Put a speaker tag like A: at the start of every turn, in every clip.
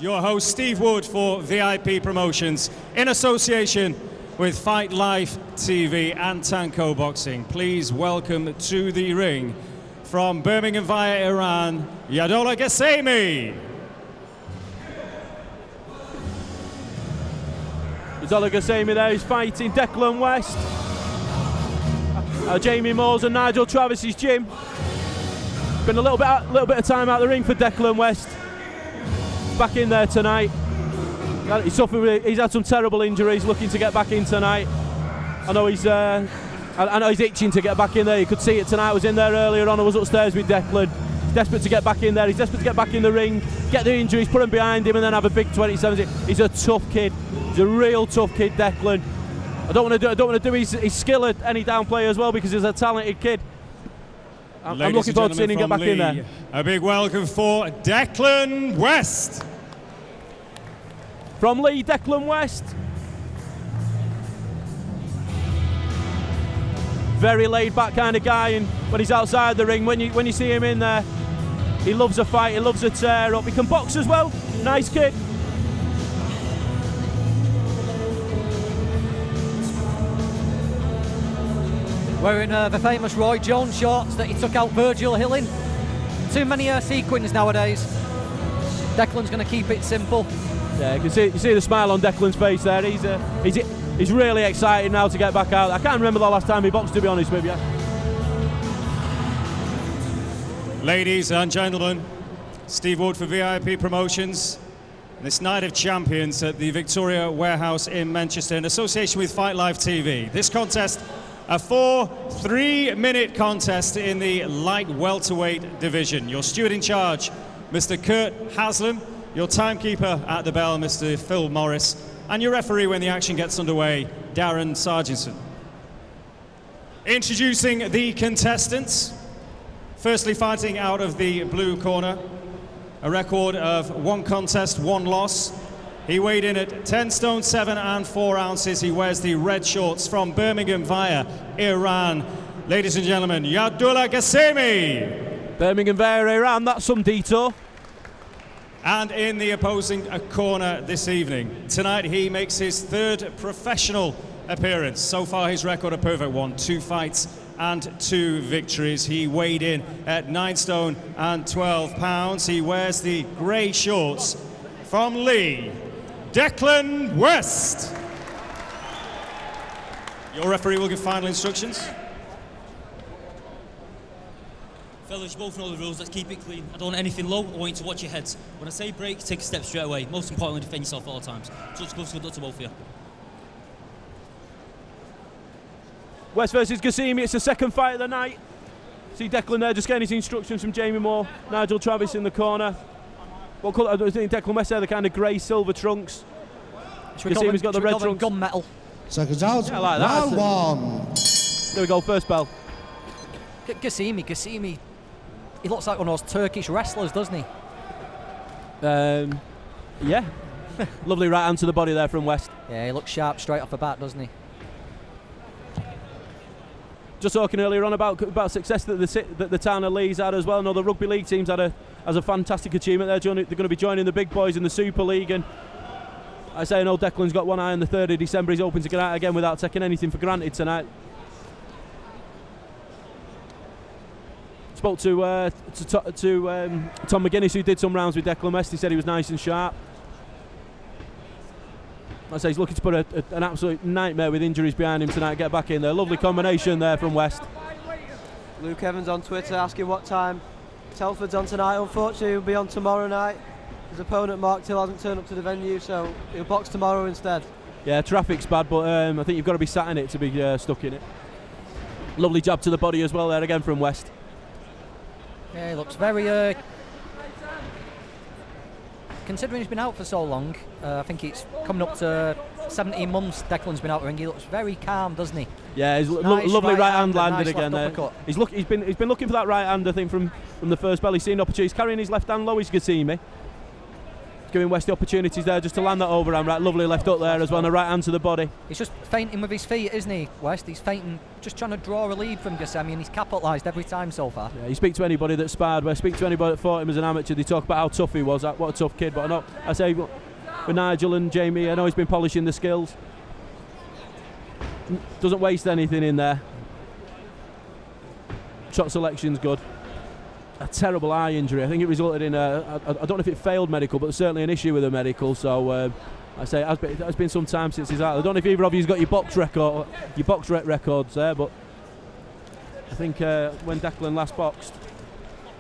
A: Your host Steve Wood for VIP Promotions in association with Fight Life TV and Tanko Boxing. Please welcome to the ring from Birmingham via Iran, Yaddollah Ghasemi.
B: Yaddollah Ghasemi there is fighting Declan West. Jamie Moore's and Nigel Travis's gym. Been a little bit of time out of the ring for Declan West. Back in there tonight. He's had some terrible injuries. Looking to get back in tonight. I know he's itching to get back in there. You could see it tonight. I was in there earlier on. I was upstairs with Declan. He's desperate to get back in there. He's desperate to get back in the ring, get the injuries, put them behind him, and then have a big 27. He's a tough kid. He's a real tough kid, Declan. I don't want to do his skill at any downplay as well, because he's a talented kid. I'm looking forward to seeing him get back in there.
A: A big welcome for Declan West.
B: From Lee, Declan West. Very laid back kind of guy, and when he's outside the ring, when you see him in there, he loves a fight, he loves a tear up. He can box as well. Nice kid.
C: Wearing the famous Roy Jones shorts that he took out Virgil Hill in. Too many sequins nowadays. Declan's going to keep it simple.
B: Yeah, you can see the smile on Declan's face there. He's really excited now to get back out. I can't remember the last time he boxed, to be honest with you.
A: Ladies and gentlemen, Steve Wood for VIP Promotions. This Night of Champions at the Victoria Warehouse in Manchester in association with Fight Life TV. This contest, a 3-minute contest in the light welterweight division. Your steward in charge, Mr. Kurt Haslam. Your timekeeper at the bell, Mr. Phil Morris. And your referee when the action gets underway, Darren Sarginson. Introducing the contestants. Firstly, fighting out of the blue corner, a record of 1 contest, 1 loss. He weighed in at 10 stone 7 and 4 ounces. He wears the red shorts from Birmingham via Iran. Ladies and gentlemen, Yaddollah Ghasemi.
B: Birmingham via Iran, that's some detour.
A: And in the opposing corner this evening, tonight he makes his 3rd professional appearance. So far his record a perfect one, 2 fights and 2 victories. He weighed in at 9 stone and 12 pounds. He wears the grey shorts from Lee, Declan West. Your referee will give final instructions.
D: Fellas, you both know the rules. Let's keep it clean. I don't want anything low. I want you to watch your heads. When I say break, take a step straight away. Most importantly, defend yourself at all times. Judge goes good luck to both of you.
B: West versus Ghasemi. It's the 2nd fight of the night. See Declan there just getting his instructions from Jamie Moore. Nigel Travis in the corner. What colour? I think Declan West there, the kind of grey silver trunks. Ghasemi's got the red trunks.
C: Gunmetal.
E: Seconds out.
B: Yeah, like that.
E: Round 1.
B: There we go. First bell.
C: Ghasemi. He looks like one of those Turkish wrestlers, doesn't he?
B: Yeah. Lovely right hand to the body there from West.
C: Yeah, he looks sharp straight off the bat, doesn't he?
B: Just talking earlier on about success that the town of Leeds had as well. No, the rugby league teams has a fantastic achievement. They're going to be joining the big boys in the Super League, and I say I know Declan's got one eye on the 3rd of December. He's hoping to get out again without taking anything for granted tonight. Spoke to Tom McGuinness, who did some rounds with Declan West. He said he was nice and sharp. I say he's looking to put an absolute nightmare with injuries behind him tonight. Get back in there. Lovely combination there from West.
F: Luke Evans on Twitter asking what time Telford's on tonight. Unfortunately, he'll be on tomorrow night. His opponent Mark Till hasn't turned up to the venue, so he'll box tomorrow instead.
B: Yeah, traffic's bad, but I think you've got to be sat in it to be stuck in it. Lovely jab to the body as well there again from West.
C: Yeah, he looks very... considering he's been out for so long, I think it's coming up to 17 months Declan's been out of the ring. He looks very calm, doesn't he?
B: Yeah, he's
C: nice
B: lovely right hand
C: nice
B: landed again there. He's been looking for that right hand, I think, from the first bell. He's seen opportunity. He's carrying his left hand low, he's Ghasemi. giving West the opportunities there just to land that overhand right. Lovely left hook there as well, and a right hand to the body.
C: He's just feinting with his feet, isn't he, West? He's feinting, just trying to draw a lead from Ghasemi, and he's capitalised every time so far.
B: Yeah, you speak to anybody that sparred West, speak to anybody that fought him as an amateur, they talk about how tough he was, what a tough kid. But I say with Nigel and Jamie, I know he's been polishing the skills. Doesn't waste anything in there. Shot selection's good. A terrible eye injury. I think it resulted in I don't know if it failed medical, but certainly an issue with the medical. So I say it has been some time since he's out. I don't know if either of you's got your box records there, but I think when Declan last boxed.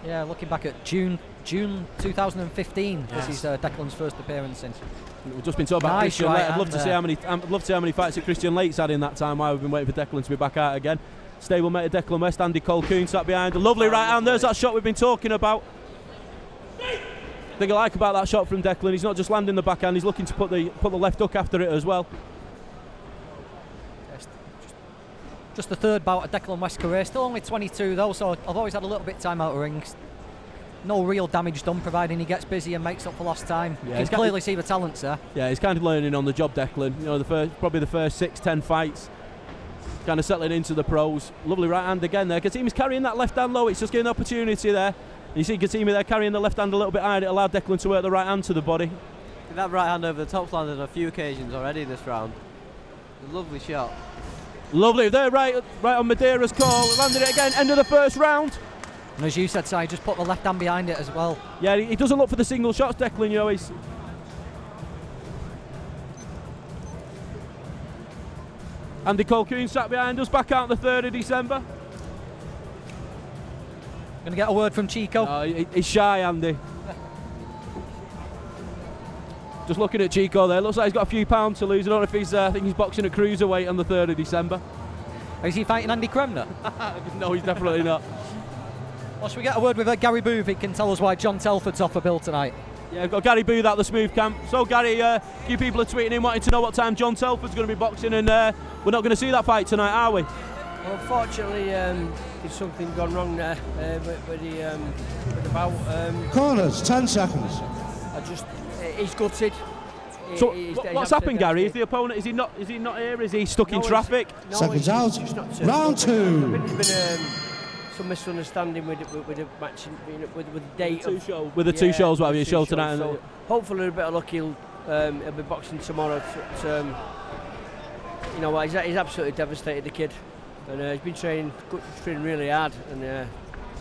C: Yeah, looking back at June 2015, this is Declan's first appearance since.
B: We've just been talking about
C: Nice
B: Christian
C: right
B: Lake. I'd love to see how many fights that Christian Lake's had in that time while we've been waiting for Declan to be back out again. Stablemate of Declan West, Andy Colquhoun sat behind. A lovely right hand. There's that shot we've been talking about. The thing I like about that shot from Declan, he's not just landing the backhand, he's looking to put the left hook after it as well.
C: Just the third bout of Declan West's career. Still only 22 though, so I've always had a little bit of time out of rings. No real damage done, providing he gets busy and makes up for lost time.
B: Yeah,
C: you can clearly see the talents there. Yeah,
B: he's kind of learning on the job, Declan. You know, probably the first 6-10 fights, kind of settling into the pros. Lovely right hand again there. Ghasemi's carrying that left hand low. It's just getting an opportunity there. You see Ghasemi there carrying the left hand a little bit higher. It allowed Declan to work the right hand to the body.
F: That right hand over the top's landed on a few occasions already this round. A lovely shot.
B: Lovely there, right on Madeira's call. Landed it again. End of the first round.
C: And as you said, Si, just put the left hand behind it as well.
B: Yeah, he doesn't look for the single shots, Declan. You know, he's Andy Colquhoun sat behind us, back out on the 3rd of December.
C: Going to get a word from Chico.
B: He's shy, Andy. Just looking at Chico there, looks like he's got a few pounds to lose. I don't know if he's, I think he's boxing at cruiserweight on the 3rd of December.
C: Is he fighting Andy Kremner?
B: No, he's definitely not.
C: Well, should we get a word with Gary Booth? He can tell us why John Telford's off a bill tonight.
B: Yeah, we've got Gary Booth out the smooth camp. So Gary, a few people are tweeting in wanting to know what time John Telford's going to be boxing, and we're not going to see that fight tonight, are we?
G: Well, unfortunately, there's something gone wrong there with the bout.
E: Corners, 10 seconds.
G: He's gutted.
B: So what's happened, Gary? Is the opponent? Is he not here? Is he stuck in traffic?
E: Seconds out. Round 2.
G: There's been some misunderstanding with the match, with the date.
B: With the two shows, what have you show tonight?
G: So hopefully, with a bit of luck, he'll be boxing tomorrow. But, you know what? He's absolutely devastated, the kid, and he's been training really hard and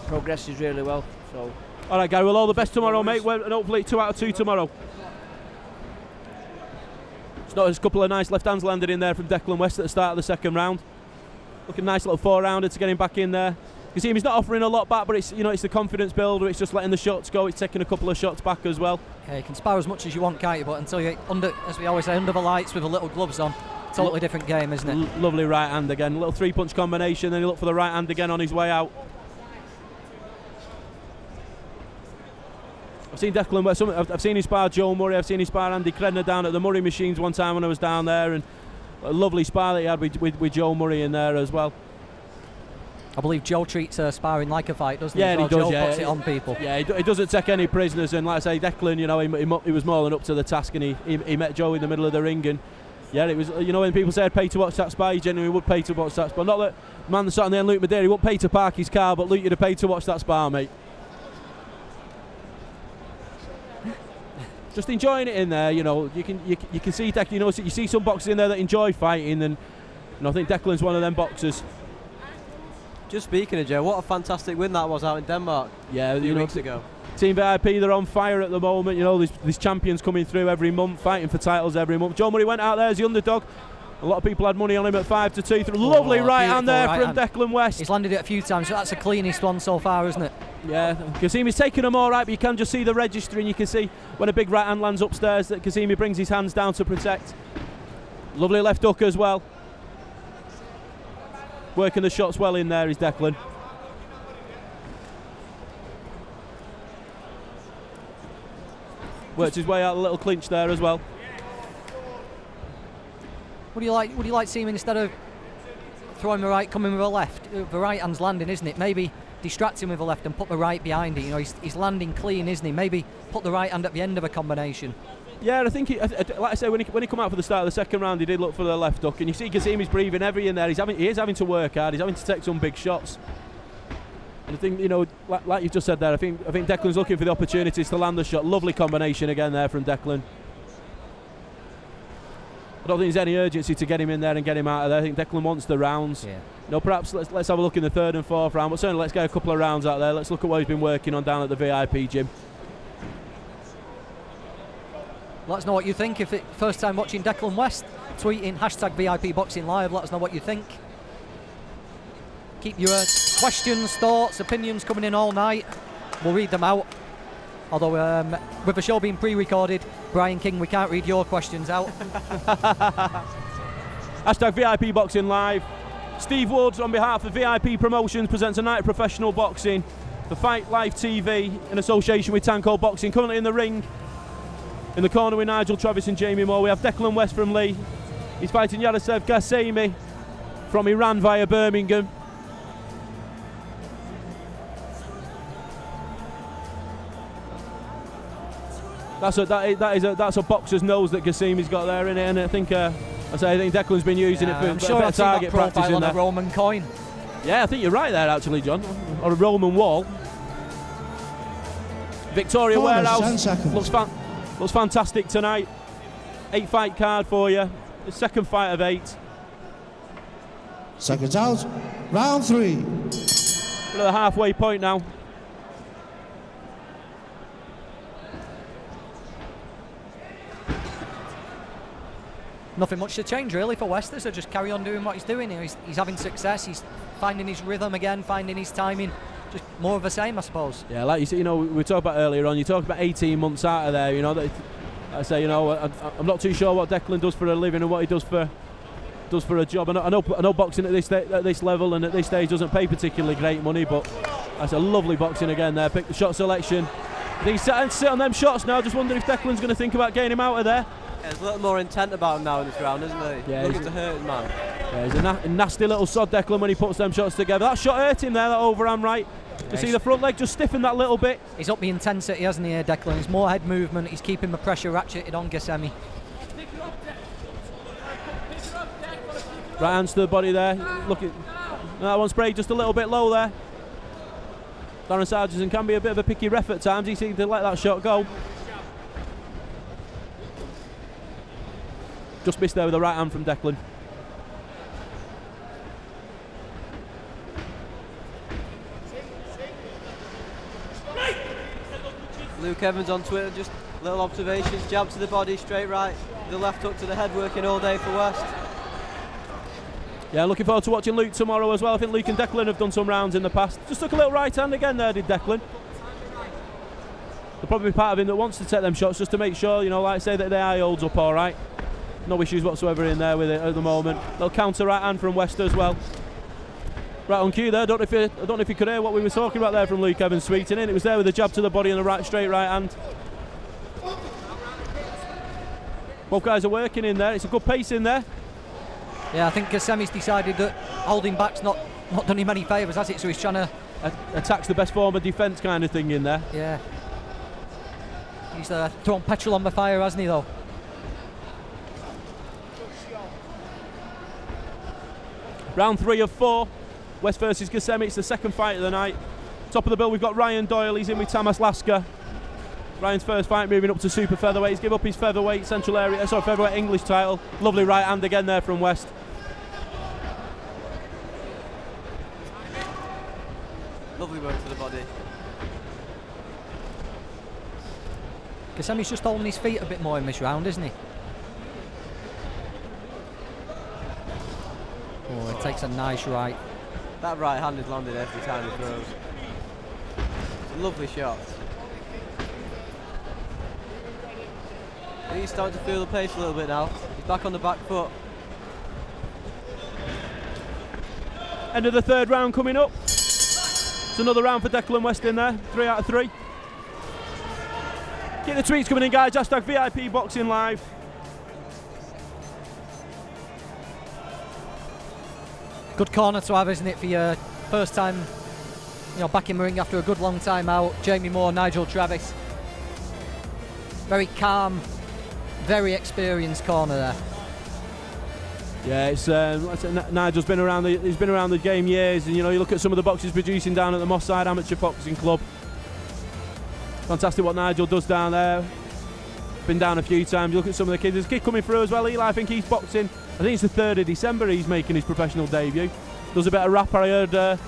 G: progresses really well. So.
B: All right, Gary. Well, all the best tomorrow, mate. And hopefully 2 out of 2 tomorrow. There's a couple of nice left hands landed in there from Declan West at the start of the second round. Looking nice little 4-rounder to get him back in there. You see he's not offering a lot back, but it's the confidence builder. It's just letting the shots go. It's taking a couple of shots back as well.
C: Yeah, you can spar as much as you want, can't you? But until you're under, as we always say, under the lights with the little gloves on, totally different game, isn't it?
B: Lovely right hand again. A little 3-punch combination. Then he looked for the right hand again on his way out. I've seen Declan West. I've seen him spar Joe Murray. I've seen him spar Andy Kredner down at the Murray Machines one time when I was down there, and a lovely spar that he had with Joe Murray in there as well.
C: I believe Joe treats sparring like a fight, doesn't he?
B: Yeah, he does.
C: Joe
B: Yeah,
C: puts it on people.
B: Yeah, he doesn't take any prisoners. And like I say, Declan, he was more than up to the task, and he met Joe in the middle of the ring, and yeah, it was. When people say I'd pay to watch that spar, he genuinely would pay to watch that spar. Not that the man that sat on there, Luke Madeira, he wouldn't pay to park his car, but Luke, you'd have paid to watch that spar, mate. Just enjoying it in there, you can see Declan. You see some boxers in there that enjoy fighting, and I think Declan's one of them boxers.
F: Just speaking of Joe, what a fantastic win that was out in Denmark.
B: Yeah,
F: a few weeks ago.
B: Team VIP, they're on fire at the moment. There's champions coming through every month, fighting for titles every month. Joe Murray went out there as the underdog. A lot of people had money on him at 5-2. Lovely right hand there from Declan West.
C: He's landed it a few times, so that's the cleanest one so far, isn't it?
B: Yeah, Ghasemi's taking them all right, but you can just see the registry, and you can see when a big right hand lands upstairs that Ghasemi brings his hands down to protect. Lovely left hook as well. Working the shots well in there is Declan. Worked his way out a little clinch there as well.
C: Would you like seeing him, instead of throwing the right, coming with a left? The right hand's landing, isn't it? Maybe distract him with a left and put the right behind it. You know, he's landing clean, isn't he? Maybe put the right hand at the end of a combination.
B: Yeah, I think, like I say, when he come out for the start of the second round, he did look for the left hook, and you see Ghasemi's breathing heavy in there. He is having to work hard. He's having to take some big shots. And I think, you know, like you just said there, I think Declan's looking for the opportunities to land the shot. Lovely combination again there from Declan. I don't think there's any urgency to get him in there and get him out of there. I think Declan wants the rounds.
C: Yeah.
B: You know, perhaps let's have a look in the third and fourth round, but certainly let's get a couple of rounds out there. Let's look at what he's been working on down at the VIP gym.
C: Let us know what you think. If it's first time watching Declan West, tweeting #VIP Boxing Live. Let us know what you think. Keep your questions, thoughts, opinions coming in all night. We'll read them out. Although with the show being pre-recorded, Brian King, we can't read your questions out.
B: #VIP Boxing Live. Steve Woods, on behalf of VIP Promotions, presents a night of professional boxing for Fight Live TV in association with Tanko Boxing. Currently in the ring, in the corner with Nigel Travis and Jamie Moore, we have Declan West from Lee. He's fighting Yaddollah Ghasemi from Iran via Birmingham. That's a boxer's nose that Ghasemi's got there in it, and I think Declan's been using it for
C: I'm sure
B: a bit
C: I've
B: of
C: seen
B: target
C: that
B: practice
C: profile
B: in
C: on
B: there.
C: a Roman coin.
B: Yeah, I think you're right there actually, John, or a Roman wall. Victoria
E: Corners, 10
B: Warehouse
E: seconds.
B: looks fantastic tonight. 8-fight card for you. The second fight of 8.
E: Seconds out. Round 3.
B: We're at the halfway point now.
C: Nothing much to change really for West, so just carry on doing what he's doing here. He's having success, he's finding his rhythm again, finding his timing. Just more of the same, I suppose.
B: Yeah, like you see, you know, we talked about earlier on, you talked about 18 months out of there, you know, that I say, you know, I'm not too sure what Declan does for a living and what he does for a job. I know boxing at this level and at this stage doesn't pay particularly great money, but that's a lovely boxing again there. Pick the shot selection. I think he's starting to sit on them shots now. Just wondering if Declan's going to think about getting him out of there.
F: Yeah, there's a little more intent about him now in this round, isn't there?
B: Yeah,
F: looking to hurt his man.
B: Yeah, he's a nasty little sod, Declan, when he puts them shots together. That shot hurt him there, that overhand right. You see the front leg just stiffened that little bit.
C: He's up the intensity, hasn't he, Declan? There's more head movement. He's keeping the pressure ratcheted on Ghasemi.
B: Right hands to the body there. Look at that one sprayed just a little bit low there. Darren Sargent can be a bit of a picky ref at times. He seemed to let that shot go. Just missed there with the right hand from Declan.
F: Luke Evans on Twitter, just little observations. Jab to the body, straight right. The left hook to the head, working all day for West.
B: Yeah, looking forward to watching Luke tomorrow as well. I think Luke and Declan have done some rounds in the past. Just took a little right hand again there, did Declan. There'll probably be part of him that wants to take them shots just to make sure, you know, like I say, that the eye holds up all right. No issues whatsoever in there with it at the moment. Little counter right hand from West as well. Right on cue there. I don't know if you could hear what we were talking about there from Luke Evans sweetening in. It was there with a jab to the body and the straight right hand. Both guys are working in there. It's a good pace in there.
C: Yeah, I think Ghasemi's decided that holding back's not done him any favours, has it? So he's trying to
B: attacks the best form of defence kind of thing in there.
C: Yeah. He's thrown petrol on the fire, hasn't he, though?
B: Round 3 of 4. West versus Ghasemi. It's the second fight of the night. Top of the bill, we've got Ryan Doyle. He's in with Tamas Lasker. Ryan's first fight, moving up to super featherweight. He's given up his featherweight featherweight English title. Lovely right hand again there from West.
F: Lovely work to the body.
C: Ghasemi's just holding his feet a bit more in this round, isn't he? Oh, it takes a nice right.
F: That right hand is landed every time he throws. It's a lovely shot. He's starting to feel the pace a little bit now. He's back on the back foot.
B: End of the third round coming up. It's another round for Declan West in there. 3 out of 3. Keep the tweets coming in, guys. #VIP Boxing Live. Good
C: corner to have, isn't it, for your first time back in the ring after a good long time out. Jamie Moore, Nigel Travis. Very calm, very experienced corner there.
B: Yeah, it's Nigel's been around the game years, and you look at some of the boxes producing down at the Moss Side Amateur Boxing Club. Fantastic what Nigel does down there. Been down a few times. You look at some of the kids. There's a kid coming through as well. Eli, I think he's boxing. I think it's the 3rd of December he's making his professional debut. Does a bit of rap. I heard. I've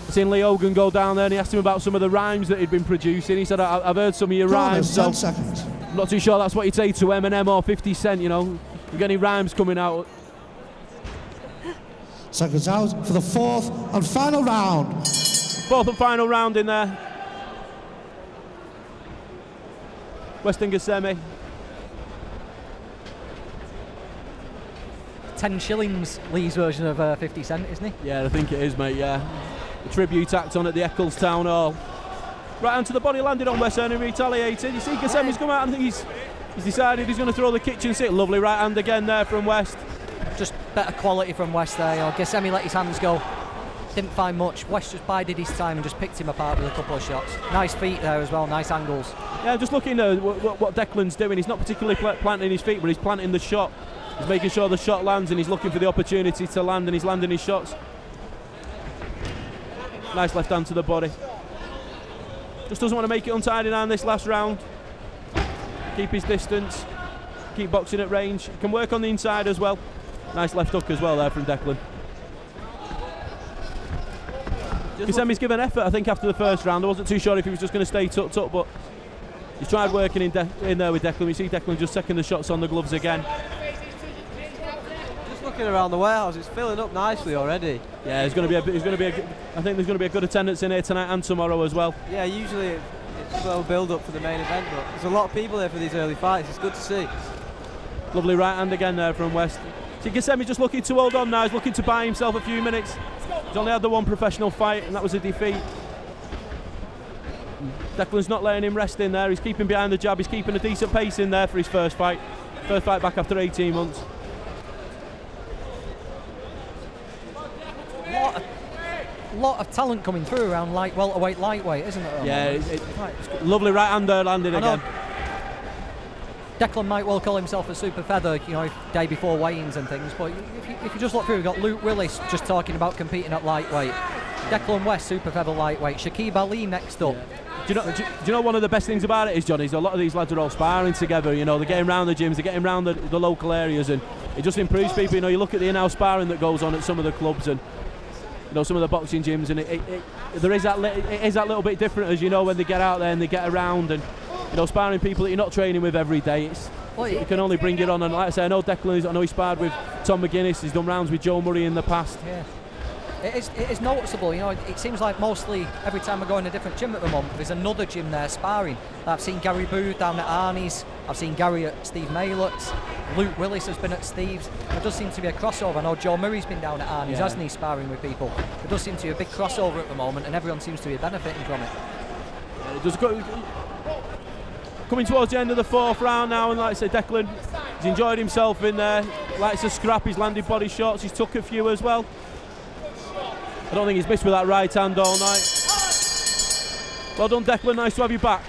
B: seen Lee Hogan go down there and he asked him about some of the rhymes that he'd been producing. He said, I've heard some of your rhymes.
E: 10 seconds.
B: I'm not too sure that's what you'd say to Eminem or 50 Cent, You got any rhymes coming out?
E: Seconds out for the 4th and final round.
B: 4th and final round in there. Western Ghasemi.
C: 10 shillings, Lee's version of 50 Cent, isn't he?
B: Yeah, I think it is, mate, yeah. The tribute act on at the Eccles Town Hall. Right onto the body, landed on West End and retaliated. You see Ghasemi's come out and he's decided he's going to throw the kitchen sink. Lovely right hand again there from West.
C: Just better quality from West there. Ghasemi let his hands go. Didn't find much. West just bided his time and just picked him apart with a couple of shots. Nice feet there as well, nice angles.
B: Yeah, just looking at what Declan's doing. He's not particularly planting his feet, but he's planting the shot. He's making sure the shot lands and he's looking for the opportunity to land, and he's landing his shots. Nice left hand to the body. Just doesn't want to make it untidy now in this last round. Keep his distance. Keep boxing at range. Can work on the inside as well. Nice left hook as well there from Declan. Ghasemi's given effort, I think, after the first round. I wasn't too sure if he was just going to stay tucked up, but he's tried working in there with Declan. We see Declan just second the shots on the gloves again.
F: Just looking around the warehouse, it's filling up nicely already.
B: Yeah, I think there's going to be a good attendance in here tonight and tomorrow as well.
F: Yeah, usually it's a slow build up for the main event, but there's a lot of people here for these early fights. It's good to see.
B: Lovely right hand again there from West. See, Ghasemi's just looking to hold on now. He's looking to buy himself a few minutes. He's only had the one professional fight, and that was a defeat. Declan's not letting him rest in there. He's keeping behind the jab. He's keeping a decent pace in there for his first fight. First fight back after 18 months.
C: Lot of talent coming through around welterweight, lightweight, isn't it?
B: Yeah, it's lovely right hand there landed again.
C: Declan might well call himself a super feather, day before weigh-ins and things, but if you just look through, we've got Luke Willis just talking about competing at lightweight. Declan West, super feather lightweight. Shakib Ali next up.
B: Yeah. Do you know one of the best things about it is, Johnny, is a lot of these lads are all sparring together. They're getting around the gyms, they're getting around the local areas, and it just improves people. You look at the in-house sparring that goes on at some of the clubs and some of the boxing gyms, and it is that little bit different, as when they get out there and they get around and sparring people that you're not training with every day. You can only bring it on, and like I say, I know Declan. He sparred with Tom McGuinness. He's done rounds with Joe Murray in the past.
C: Yeah. It is noticeable, it seems like mostly every time I go in a different gym at the moment, there's another gym there sparring. I've seen Gary Booth down at Arnie's, I've seen Gary at Steve Maylock's, Luke Willis has been at Steve's. There does seem to be a crossover. I know Joe Murray's been down at Arnie's, hasn't he, sparring with people. There does seem to be a big crossover at the moment, and everyone seems to be benefiting from it.
B: Coming towards the end of the 4th round now, and like I say, Declan, he's enjoyed himself in there, likes to scrap, he's landed body shots, he's took a few as well. I don't think he's missed with that right hand all night. Well done, Declan, nice to have you back.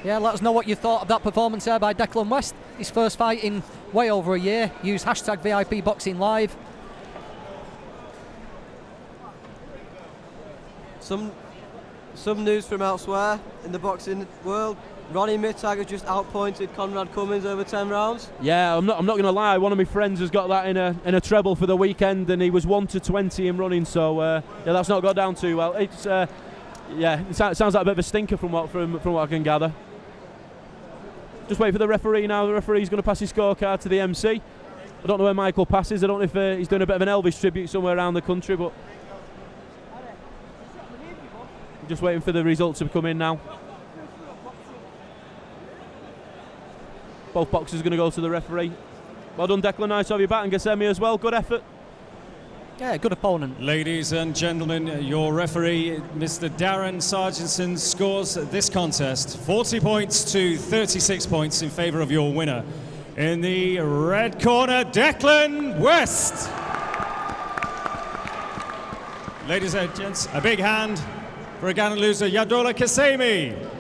C: Yeah, let us know what you thought of that performance there by Declan West. His first fight in way over a year. Use hashtag VIP Boxing Live.
F: Some news from elsewhere in the boxing world. Ronnie Mittag has just outpointed Conrad Cummins over 10 rounds.
B: Yeah, I'm not going to lie. One of my friends has got that in a treble for the weekend, and he was 1-20 in running. So that's not got down too well. It's it sounds like a bit of a stinker from what I can gather. Just wait for the referee now. The referee's going to pass his scorecard to the MC. I don't know where Michael passes. I don't know if he's doing a bit of an Elvis tribute somewhere around the country, but I'm just waiting for the results to come in now. Both boxers are going to go to the referee. Well done, Declan. Nice to have you back, and Ghasemi as well. Good effort.
C: Yeah, good opponent.
A: Ladies and gentlemen, your referee, Mr. Darren Sargentson, scores this contest 40 points to 36 points in favour of your winner. In the red corner, Declan West. Ladies and gents, a big hand for a gallant loser, Yaddollah Ghasemi.